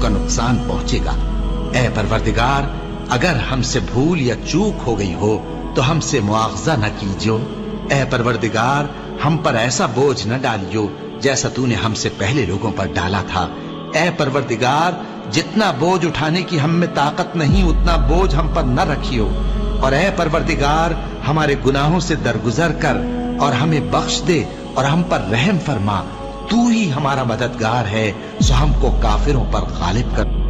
का नुकसान पहुंचेगा। ऐ परवरदिगार, अगर हमसे भूल या चूक हो गई हो तो हमसे मुआवजा न कीजियो। ऐ परवरदिगार, हम पर ऐसा बोझ न डालियो जैसा तूने हमसे पहले लोगों पर डाला था। ऐ परवरदिगार, जितना बोझ उठाने की हम में ताकत नहीं उतना बोझ हम पर न रखियो। और ऐ परवरदिगार, हमारे गुनाहों से दरगुजर कर और हमें बख्श दे और हम पर रहम फरमा। तू ही हमारा मददगार है, सो हमको काफिरों पर गालिब कर।